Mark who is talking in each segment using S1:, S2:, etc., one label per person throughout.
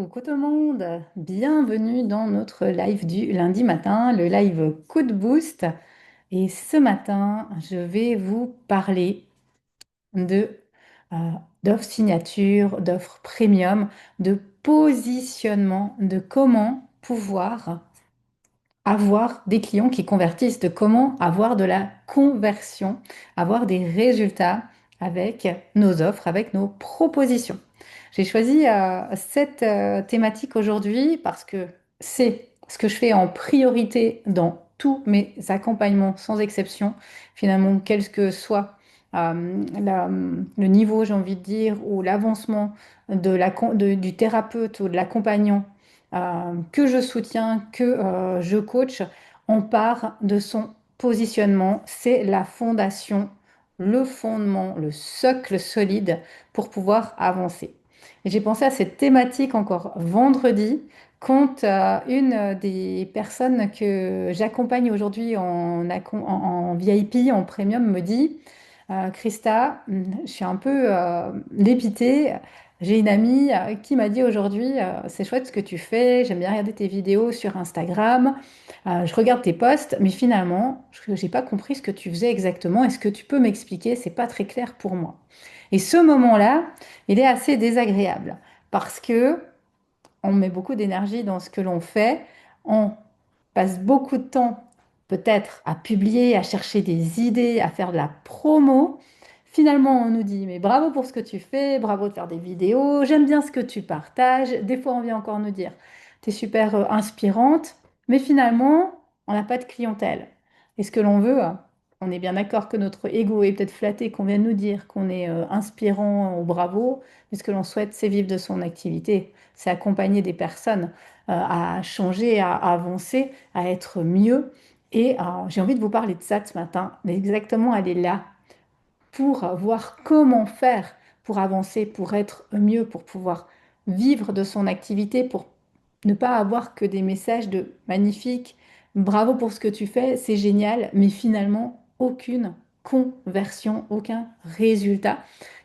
S1: Coucou tout le monde, bienvenue dans notre live du lundi matin, le live Coup de Boost. Et ce matin, je vais vous parler de euh, d'offres signature, d'offres premium, de positionnement, de comment pouvoir avoir des clients qui convertissent, de comment avoir de la conversion, avoir des résultats avec nos offres, avec nos propositions. J'ai choisi cette thématique aujourd'hui parce que c'est ce que je fais en priorité dans tous mes accompagnements, sans exception, finalement, quel que soit le niveau, j'ai envie de dire, ou l'avancement du thérapeute ou de l'accompagnant que je soutiens, que je coach, on part de son positionnement. C'est la fondation, le fondement, le socle solide pour pouvoir avancer. Et j'ai pensé à cette thématique encore vendredi quand une des personnes que j'accompagne aujourd'hui en VIP, en premium, me dit Christa, je suis un peu dépitée. J'ai une amie qui m'a dit aujourd'hui, c'est chouette ce que tu fais, j'aime bien regarder tes vidéos sur Instagram, je regarde tes posts, mais finalement, je n'ai pas compris ce que tu faisais exactement. Est-ce que tu peux m'expliquer? C'est pas très clair pour moi. Et ce moment-là, il est assez désagréable parce que on met beaucoup d'énergie dans ce que l'on fait, on passe beaucoup de temps peut-être à publier, à chercher des idées, à faire de la promo. Finalement, on nous dit, mais bravo pour ce que tu fais, bravo de faire des vidéos, j'aime bien ce que tu partages. Des fois, on vient encore nous dire, tu es super inspirante, mais finalement, on n'a pas de clientèle. Et ce que l'on veut, on est bien d'accord que notre ego est peut-être flatté, qu'on vient nous dire qu'on est inspirant ou bravo, mais ce que l'on souhaite, c'est vivre de son activité, c'est accompagner des personnes à changer, à avancer, à être mieux. Et j'ai envie de vous parler de ça ce matin, mais exactement, elle est là pour voir comment faire pour avancer, pour être mieux, pour pouvoir vivre de son activité, pour ne pas avoir que des messages de magnifique, bravo pour ce que tu fais, c'est génial, mais finalement aucune conversion, aucun résultat.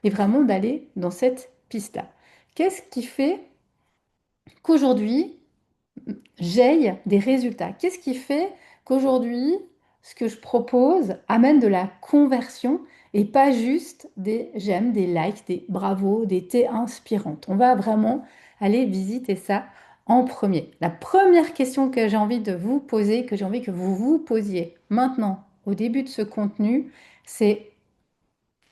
S1: Et vraiment d'aller dans cette piste-là. Qu'est-ce qui fait qu'aujourd'hui, j'aille des résultats? Qu'est-ce qui fait qu'aujourd'hui, ce que je propose amène de la conversion et pas juste des j'aime, des likes, des bravos, des t'es inspirantes? On va vraiment aller visiter ça en premier. La première question que j'ai envie de vous poser, que j'ai envie que vous vous posiez maintenant, au début de ce contenu, c'est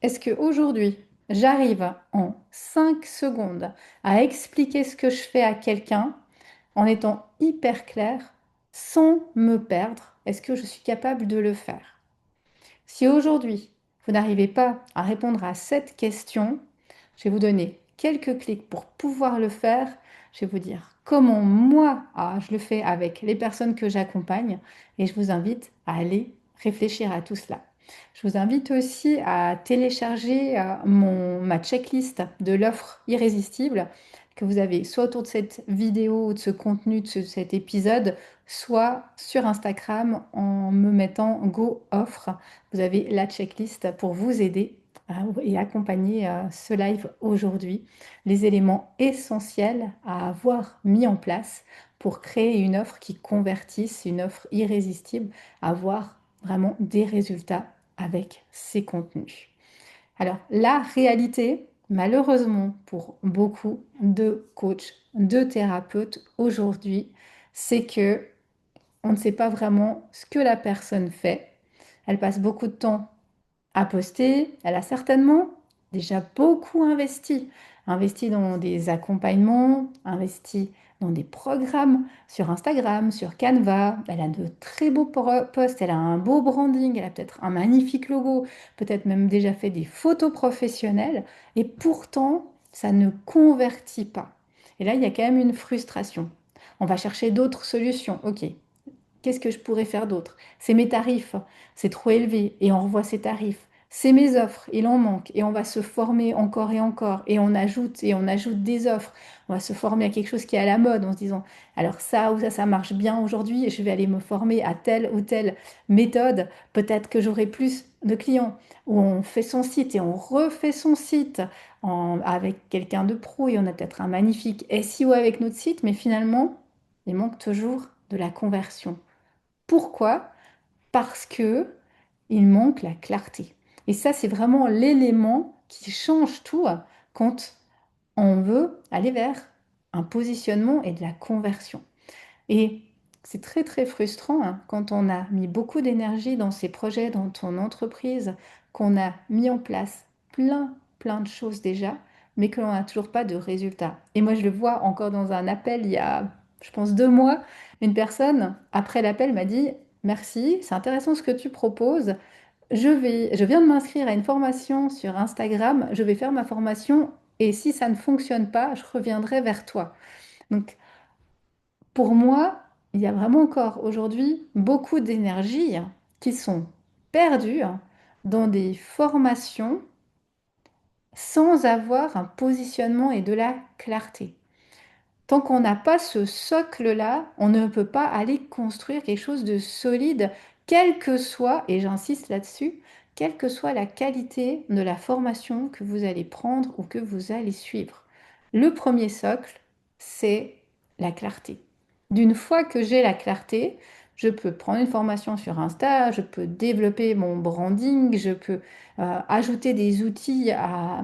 S1: est-ce qu'aujourd'hui, j'arrive en 5 secondes à expliquer ce que je fais à quelqu'un en étant hyper clair, sans me perdre? Est-ce que je suis capable de le faire? Si aujourd'hui, vous n'arrivez pas à répondre à cette question, je vais vous donner quelques clics pour pouvoir le faire. Je vais vous dire comment moi, je le fais avec les personnes que j'accompagne et je vous invite à aller réfléchir à tout cela. Je vous invite aussi à télécharger ma checklist de l'offre irrésistible que vous avez soit autour de cette vidéo, de ce contenu, de cet épisode, soit sur Instagram en me mettant Go Offre. Vous avez la checklist pour vous aider et accompagner ce live aujourd'hui. Les éléments essentiels à avoir mis en place pour créer une offre qui convertisse, une offre irrésistible, avoir vraiment des résultats avec ces contenus. Alors, la réalité, malheureusement pour beaucoup de coachs, de thérapeutes aujourd'hui, c'est que on ne sait pas vraiment ce que la personne fait. Elle passe beaucoup de temps à poster. Elle a certainement déjà beaucoup investi. Investi dans des accompagnements, investi dans des programmes sur Instagram, sur Canva. Elle a de très beaux posts, elle a un beau branding, elle a peut-être un magnifique logo, peut-être même déjà fait des photos professionnelles. Et pourtant, ça ne convertit pas. Et là, il y a quand même une frustration. On va chercher d'autres solutions. Ok, qu'est-ce que je pourrais faire d'autre? C'est mes tarifs, c'est trop élevé et on revoit ces tarifs. C'est mes offres, il en manque, et on va se former encore et encore, et on ajoute des offres. On va se former à quelque chose qui est à la mode en se disant, alors ça ou ça marche bien aujourd'hui, et je vais aller me former à telle ou telle méthode. Peut-être que j'aurai plus de clients. Ou on fait son site et on refait son site avec quelqu'un de pro, et on a peut-être un magnifique SEO avec notre site, mais finalement, il manque toujours de la conversion. Pourquoi? Parce que il manque la clarté. Et ça, c'est vraiment l'élément qui change tout quand on veut aller vers un positionnement et de la conversion. Et c'est très très frustrant quand on a mis beaucoup d'énergie dans ces projets, dans ton entreprise, qu'on a mis en place plein de choses déjà, mais que l'on n'a toujours pas de résultats. Et moi, je le vois encore dans un appel il y a, je pense, 2 mois, une personne, après l'appel, m'a dit, merci, c'est intéressant ce que tu proposes. Je viens de m'inscrire à une formation sur Instagram, je vais faire ma formation et si ça ne fonctionne pas, je reviendrai vers toi. Donc, pour moi, il y a vraiment encore aujourd'hui beaucoup d'énergie qui sont perdues dans des formations sans avoir un positionnement et de la clarté. Tant qu'on n'a pas ce socle-là, on ne peut pas aller construire quelque chose de solide, quelle que soit, et j'insiste là-dessus, quelle que soit la qualité de la formation que vous allez prendre ou que vous allez suivre. Le premier socle, c'est la clarté. D'une fois que j'ai la clarté, je peux prendre une formation sur Insta, je peux développer mon branding, je peux ajouter des outils à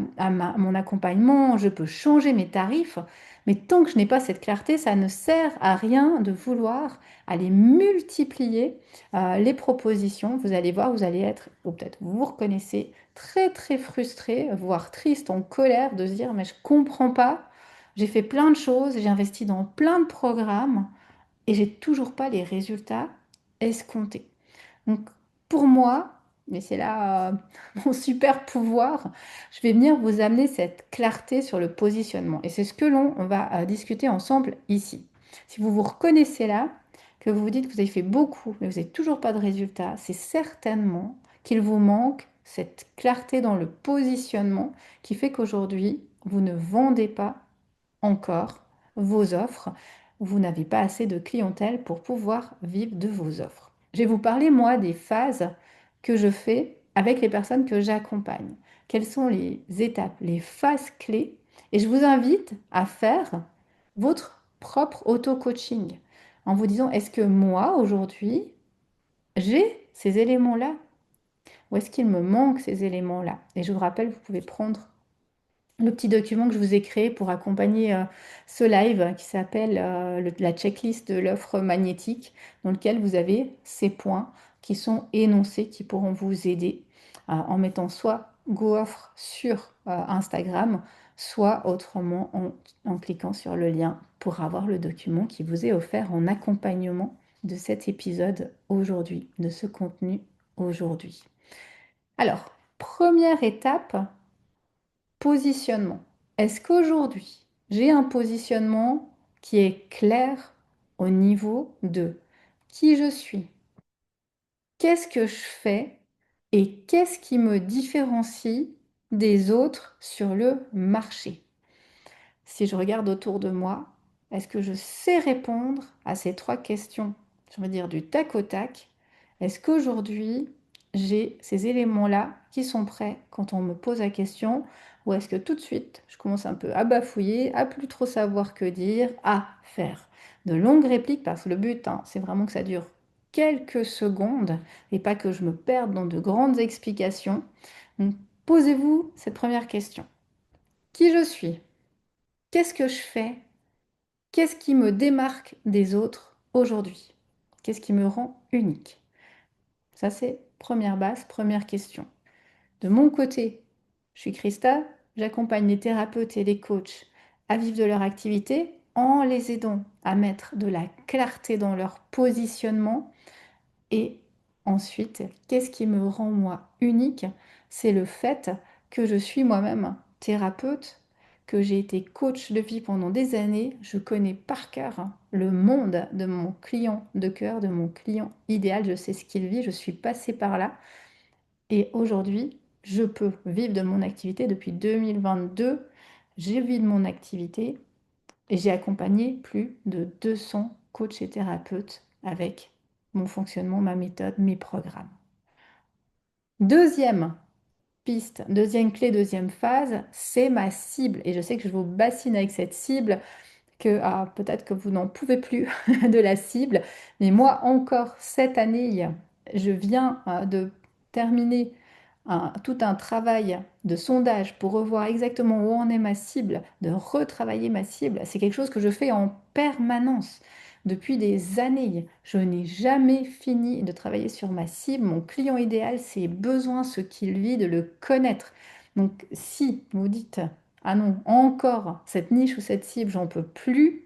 S1: mon accompagnement, je peux changer mes tarifs. Mais tant que je n'ai pas cette clarté, ça ne sert à rien de vouloir aller multiplier les propositions. Vous allez voir, vous allez être, ou peut-être vous vous reconnaissez, très très frustré, voire triste, en colère de se dire, mais je comprends pas, j'ai fait plein de choses, j'ai investi dans plein de programmes et j'ai toujours pas les résultats escomptés. Donc, pour moi, mais c'est là mon super pouvoir, je vais venir vous amener cette clarté sur le positionnement. Et c'est ce que l'on va discuter ensemble ici. Si vous vous reconnaissez là, que vous vous dites que vous avez fait beaucoup, mais vous n'avez toujours pas de résultat, c'est certainement qu'il vous manque cette clarté dans le positionnement qui fait qu'aujourd'hui, vous ne vendez pas encore vos offres. Vous n'avez pas assez de clientèle pour pouvoir vivre de vos offres. Je vais vous parler, moi, des phases que je fais avec les personnes que j'accompagne. Quelles sont les étapes, les phases clés? Et je vous invite à faire votre propre auto-coaching en vous disant, est-ce que moi, aujourd'hui, j'ai ces éléments-là? Ou est-ce qu'il me manque ces éléments-là? Et je vous rappelle, vous pouvez prendre le petit document que je vous ai créé pour accompagner ce live qui s'appelle la checklist de l'offre magnétique, dans lequel vous avez ces points qui sont énoncés, qui pourront vous aider en mettant soit GoOffre sur Instagram, soit autrement en cliquant sur le lien pour avoir le document qui vous est offert en accompagnement de cet épisode aujourd'hui, de ce contenu aujourd'hui. Alors, première étape, positionnement. Est-ce qu'aujourd'hui, j'ai un positionnement qui est clair au niveau de qui je suis, qu'est-ce que je fais et qu'est-ce qui me différencie des autres sur le marché? Si je regarde autour de moi, est-ce que je sais répondre à ces 3 questions, je veux dire du tac au tac? Est-ce qu'aujourd'hui, j'ai ces éléments-là qui sont prêts quand on me pose la question? Ou est-ce que tout de suite, je commence un peu à bafouiller, à plus trop savoir que dire, à faire de longues répliques? Parce que le but, c'est vraiment que ça dure quelques secondes et pas que je me perde dans de grandes explications. Donc, posez-vous cette première question. Qui je suis? Qu'est-ce que je fais? Qu'est-ce qui me démarque des autres aujourd'hui? Qu'est-ce qui me rend unique? Ça, c'est première base, première question. De mon côté, je suis Christa, j'accompagne les thérapeutes et les coachs à vivre de leur activité en les aidant à mettre de la clarté dans leur positionnement. Et ensuite, qu'est-ce qui me rend moi unique? C'est le fait que je suis moi-même thérapeute, que j'ai été coach de vie pendant des années. Je connais par cœur le monde de mon client de cœur, de mon client idéal. Je sais ce qu'il vit, je suis passée par là. Et aujourd'hui, je peux vivre de mon activité depuis 2022. J'ai vis de mon activité et j'ai accompagné plus de 200 coachs et thérapeutes avec mon fonctionnement, ma méthode, mes programmes. Deuxième piste, deuxième clé, deuxième phase, c'est ma cible. Et je sais que je vous bassine avec cette cible, que peut-être que vous n'en pouvez plus de la cible, mais moi encore cette année, je viens de terminer tout un travail de sondage pour revoir exactement où en est ma cible, de retravailler ma cible. C'est quelque chose que je fais en permanence. Depuis des années, je n'ai jamais fini de travailler sur ma cible. Mon client idéal, ses besoins, ce qu'il vit, de le connaître. Donc si vous dites, ah non, encore cette niche ou cette cible, j'en peux plus,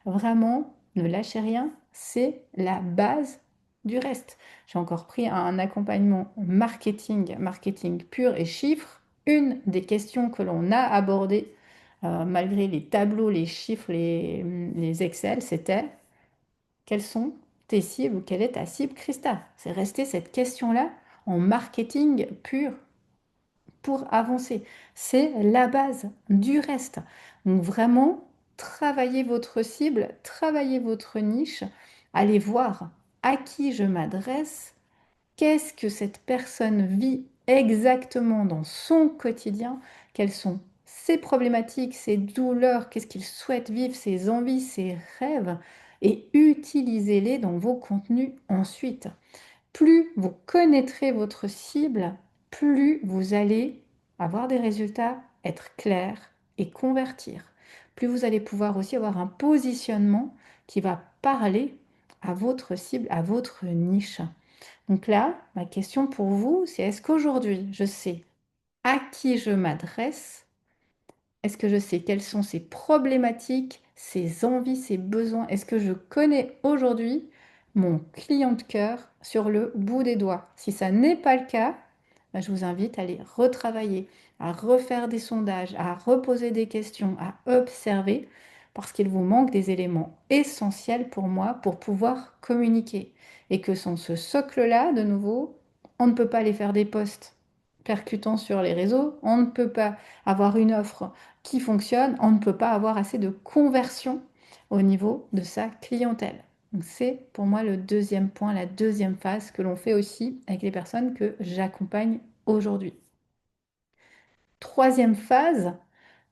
S1: vraiment, ne lâchez rien, c'est la base du reste. J'ai encore pris un accompagnement marketing, marketing pur et chiffres. Une des questions que l'on a abordées, malgré les tableaux, les chiffres, les Excel, c'était quelles sont tes cibles ou quelle est ta cible, Christa? C'est resté cette question-là en marketing pur pour avancer. C'est la base du reste. Donc vraiment, travaillez votre cible, travaillez votre niche, allez voir à qui je m'adresse, qu'est-ce que cette personne vit exactement dans son quotidien, quelles sont ses problématiques, ses douleurs, qu'est-ce qu'il souhaite vivre, ses envies, ses rêves, et utilisez-les dans vos contenus ensuite. Plus vous connaîtrez votre cible, plus vous allez avoir des résultats, être clair et convertir. Plus vous allez pouvoir aussi avoir un positionnement qui va parler à votre cible, à votre niche. Donc là, ma question pour vous, c'est est-ce qu'aujourd'hui, je sais à qui je m'adresse? Est-ce que je sais quelles sont ses problématiques, ses envies, ses besoins? Est-ce que je connais aujourd'hui mon client de cœur sur le bout des doigts? Si ça n'est pas le cas, ben, je vous invite à aller retravailler, à refaire des sondages, à reposer des questions, à observer, parce qu'il vous manque des éléments essentiels pour moi pour pouvoir communiquer. Et que sans ce socle-là, de nouveau, on ne peut pas aller faire des posts percutants sur les réseaux, on ne peut pas avoir une offre qui fonctionne, on ne peut pas avoir assez de conversion au niveau de sa clientèle. Donc c'est pour moi le deuxième point, la deuxième phase que l'on fait aussi avec les personnes que j'accompagne aujourd'hui. Troisième phase,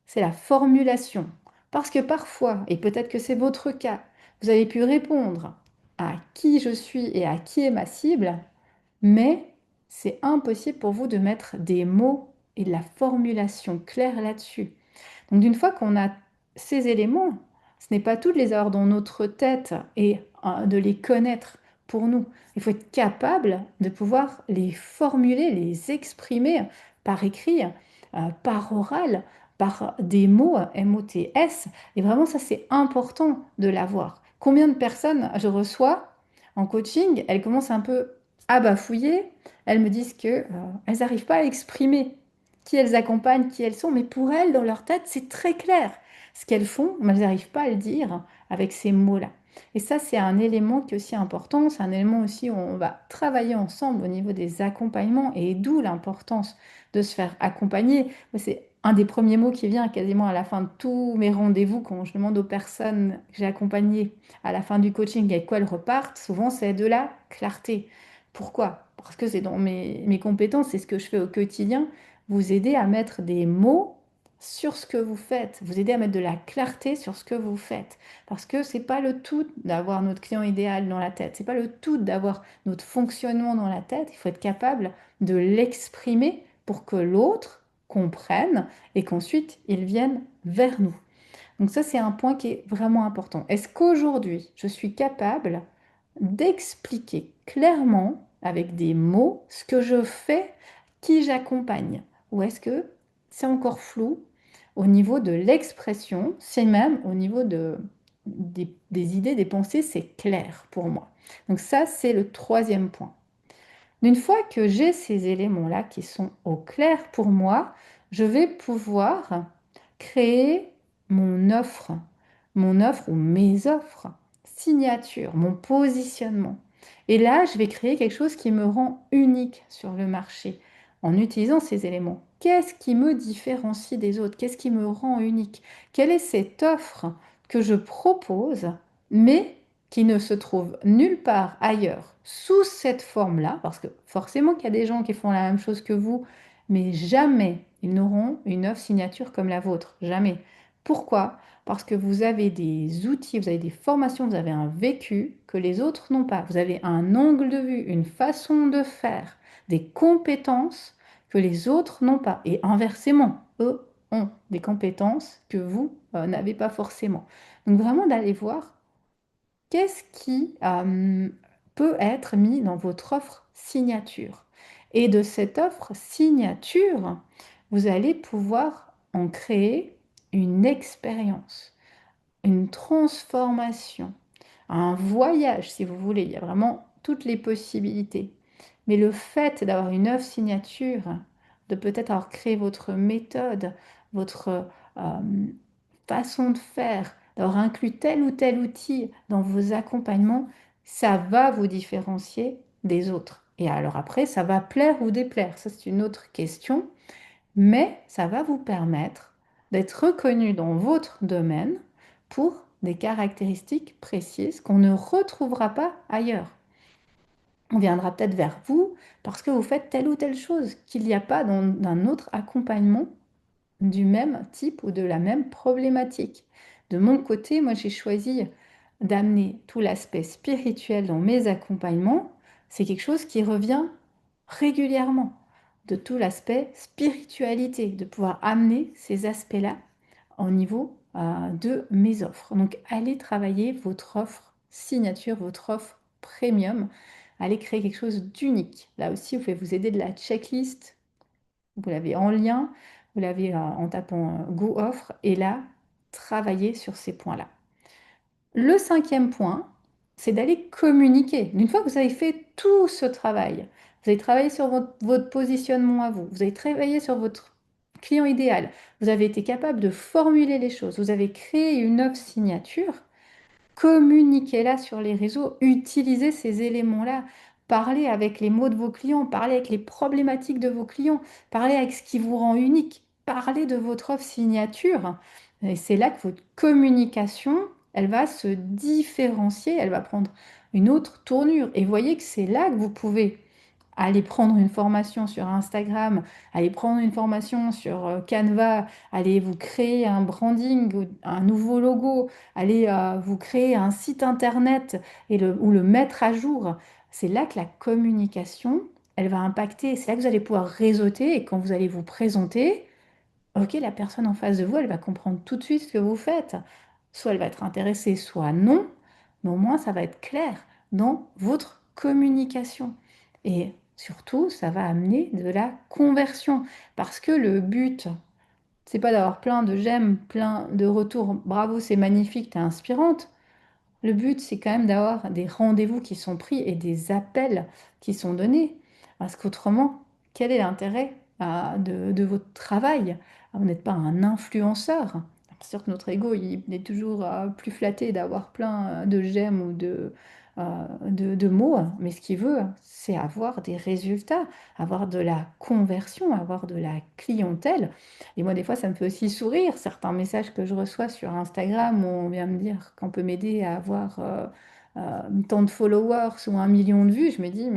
S1: c'est la formulation. Parce que parfois, et peut-être que c'est votre cas, vous avez pu répondre à qui je suis et à qui est ma cible, mais c'est impossible pour vous de mettre des mots et de la formulation claire là-dessus. Donc d'une fois qu'on a ces éléments, ce n'est pas tout de les avoir dans notre tête et de les connaître pour nous. Il faut être capable de pouvoir les formuler, les exprimer par écrit, par oral, par des mots, MOTS. Et vraiment, ça, c'est important de l'avoir. Combien de personnes je reçois en coaching, elles commencent un peu à bafouiller, elles me disent qu'elles n'arrivent pas à exprimer qui elles accompagnent, qui elles sont, mais pour elles, dans leur tête, c'est très clair. Ce qu'elles font, mais elles n'arrivent pas à le dire avec ces mots-là. Et ça, c'est un élément qui est aussi important, c'est un élément aussi où on va travailler ensemble au niveau des accompagnements, et d'où l'importance de se faire accompagner. C'est un des premiers mots qui vient quasiment à la fin de tous mes rendez-vous, quand je demande aux personnes que j'ai accompagnées à la fin du coaching avec quoi elles repartent, souvent c'est de la clarté. Pourquoi? Parce que c'est dans mes compétences, c'est ce que je fais au quotidien, vous aider à mettre des mots sur ce que vous faites, vous aider à mettre de la clarté sur ce que vous faites. Parce que c'est pas le tout d'avoir notre client idéal dans la tête, c'est pas le tout d'avoir notre fonctionnement dans la tête, il faut être capable de l'exprimer pour que l'autre comprenne et qu'ensuite il vienne vers nous. Donc ça, c'est un point qui est vraiment important. Est-ce qu'aujourd'hui, je suis capable d'expliquer clairement, avec des mots, ce que je fais, qui j'accompagne? Ou est-ce que c'est encore flou au niveau de l'expression, c'est même au niveau des idées, des pensées, c'est clair pour moi. Donc ça, c'est le troisième point. Une fois que j'ai ces éléments-là qui sont au clair pour moi, je vais pouvoir créer mon offre ou mes offres, signature, mon positionnement. Et là, je vais créer quelque chose qui me rend unique sur le marché. en utilisant ces éléments. Qu'est-ce qui me différencie des autres? Qu'est-ce qui me rend unique? Quelle est cette offre que je propose, mais qui ne se trouve nulle part ailleurs sous cette forme-là? Parce que forcément qu'il y a des gens qui font la même chose que vous, mais jamais ils n'auront une offre signature comme la vôtre. Jamais. Pourquoi? Parce que vous avez des outils, vous avez des formations, vous avez un vécu que les autres n'ont pas. Vous avez un angle de vue, une façon de faire, des compétences que les autres n'ont pas. Et inversement, eux ont des compétences que vous n'avez pas forcément. Donc vraiment d'aller voir qu'est-ce qui peut être mis dans votre offre signature. Et de cette offre signature, vous allez pouvoir en créer une expérience, une transformation, un voyage, si vous voulez. Il y a vraiment toutes les possibilités. Mais le fait d'avoir une œuvre signature, de peut-être avoir créé votre méthode, votre façon de faire, d'avoir inclus tel ou tel outil dans vos accompagnements, ça va vous différencier des autres. Et alors après, ça va plaire ou déplaire. Ça, c'est une autre question. Mais ça va vous permettre d'être reconnu dans votre domaine pour des caractéristiques précises qu'on ne retrouvera pas ailleurs. On viendra peut-être vers vous parce que vous faites telle ou telle chose qu'il n'y a pas dans un autre accompagnement du même type ou de la même problématique. De mon côté, moi j'ai choisi d'amener tout l'aspect spirituel dans mes accompagnements. C'est quelque chose qui revient régulièrement, de tout l'aspect spiritualité, de pouvoir amener ces aspects-là au niveau de mes offres. Donc allez travailler votre offre signature, votre offre premium, allez créer quelque chose d'unique. Là aussi, vous pouvez vous aider de la checklist, vous l'avez en lien, vous l'avez en tapant Go Offre, et là, travaillez sur ces points-là. Le cinquième point, c'est d'aller communiquer. Une fois que vous avez fait tout ce travail, vous avez travaillé sur votre positionnement à vous, vous avez travaillé sur votre client idéal, vous avez été capable de formuler les choses, vous avez créé une offre signature, communiquez-la sur les réseaux, utilisez ces éléments-là, parlez avec les mots de vos clients, parlez avec les problématiques de vos clients, parlez avec ce qui vous rend unique, parlez de votre offre signature. Et c'est là que votre communication, elle va se différencier, elle va prendre une autre tournure. Et voyez que c'est là que vous pouvez aller prendre une formation sur Instagram, aller prendre une formation sur Canva, aller vous créer un branding, ou un nouveau logo, aller vous créer un site internet ou le mettre à jour. C'est là que la communication, elle va impacter. C'est là que vous allez pouvoir réseauter et quand vous allez vous présenter, ok, la personne en face de vous, elle va comprendre tout de suite ce que vous faites. Soit elle va être intéressée, soit non, mais au moins ça va être clair dans votre communication. Et surtout, ça va amener de la conversion. Parce que le but, c'est pas d'avoir plein de j'aime, plein de retours. Bravo, c'est magnifique, t'es inspirante. Le but, c'est quand même d'avoir des rendez-vous qui sont pris et des appels qui sont donnés. Parce qu'autrement, quel est l'intérêt de votre travail? Vous n'êtes pas un influenceur. C'est sûr que notre ego, il est toujours plus flatté d'avoir plein de j'aime ou de mots, mais ce qu'il veut, c'est avoir des résultats, avoir de la conversion, avoir de la clientèle. Et moi, des fois, ça me fait aussi sourire, certains messages que je reçois sur Instagram où on vient me dire qu'on peut m'aider à avoir tant de followers ou 1 million de vues. Je me dis,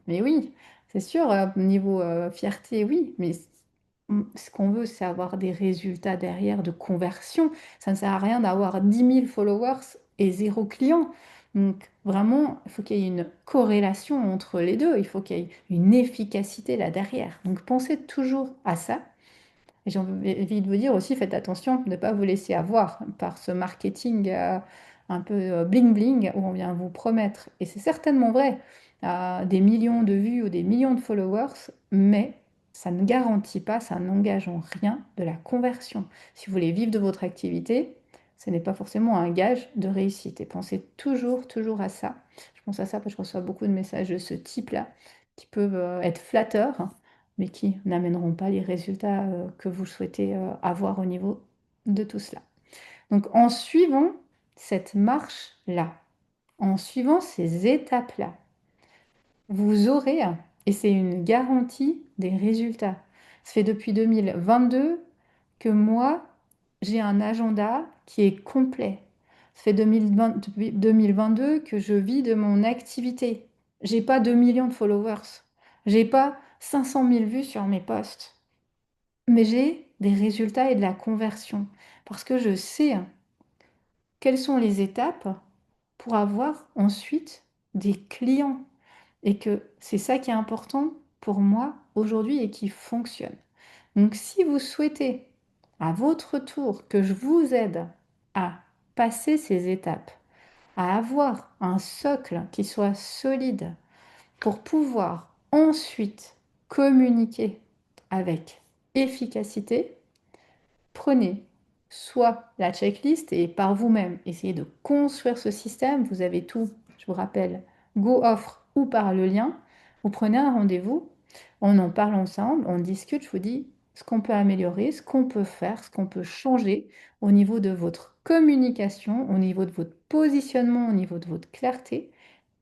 S1: mais oui, c'est sûr, niveau fierté, oui, mais ce qu'on veut, c'est avoir des résultats derrière de conversion. Ça ne sert à rien d'avoir 10 000 followers et zéro client. Donc, vraiment, il faut qu'il y ait une corrélation entre les deux. Il faut qu'il y ait une efficacité là derrière. Donc, pensez toujours à ça. Et j'ai envie de vous dire aussi, faites attention de ne pas vous laisser avoir par ce marketing un peu bling-bling où on vient vous promettre, et c'est certainement vrai, des millions de vues ou des millions de followers, mais ça ne garantit pas, ça n'engage en rien de la conversion. Si vous voulez vivre de votre activité, ce n'est pas forcément un gage de réussite. Et pensez toujours, toujours à ça. Je pense à ça parce que je reçois beaucoup de messages de ce type-là qui peuvent être flatteurs, mais qui n'amèneront pas les résultats que vous souhaitez avoir au niveau de tout cela. Donc en suivant cette marche-là, en suivant ces étapes-là, vous aurez et c'est une garantie des résultats. Ça fait depuis 2022 que moi, j'ai un agenda qui est complet. Ça fait 2020 depuis 2022 que je vis de mon activité. J'ai pas 2 millions de followers. J'ai pas 500 000 vues sur mes posts. Mais j'ai des résultats et de la conversion. Parce que je sais quelles sont les étapes pour avoir ensuite des clients. Et que c'est ça qui est important pour moi aujourd'hui et qui fonctionne. Donc si vous souhaitez à votre tour que je vous aide à passer ces étapes, à avoir un socle qui soit solide pour pouvoir ensuite communiquer avec efficacité, prenez soit la checklist et par vous-même, essayez de construire ce système. Vous avez tout, je vous rappelle, Go Offre ou par le lien. Vous prenez un rendez-vous, on en parle ensemble, on discute, je vous dis ce qu'on peut améliorer, ce qu'on peut faire, ce qu'on peut changer au niveau de votre communication, au niveau de votre positionnement, au niveau de votre clarté.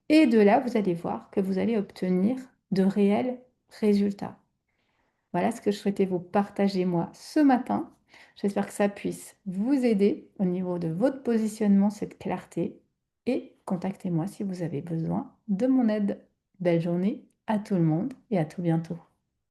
S1: Et de là, vous allez voir que vous allez obtenir de réels résultats. Voilà ce que je souhaitais vous partager moi ce matin. J'espère que ça puisse vous aider au niveau de votre positionnement, cette clarté. Et contactez-moi si vous avez besoin de mon aide. Belle journée à tout le monde et à tout bientôt.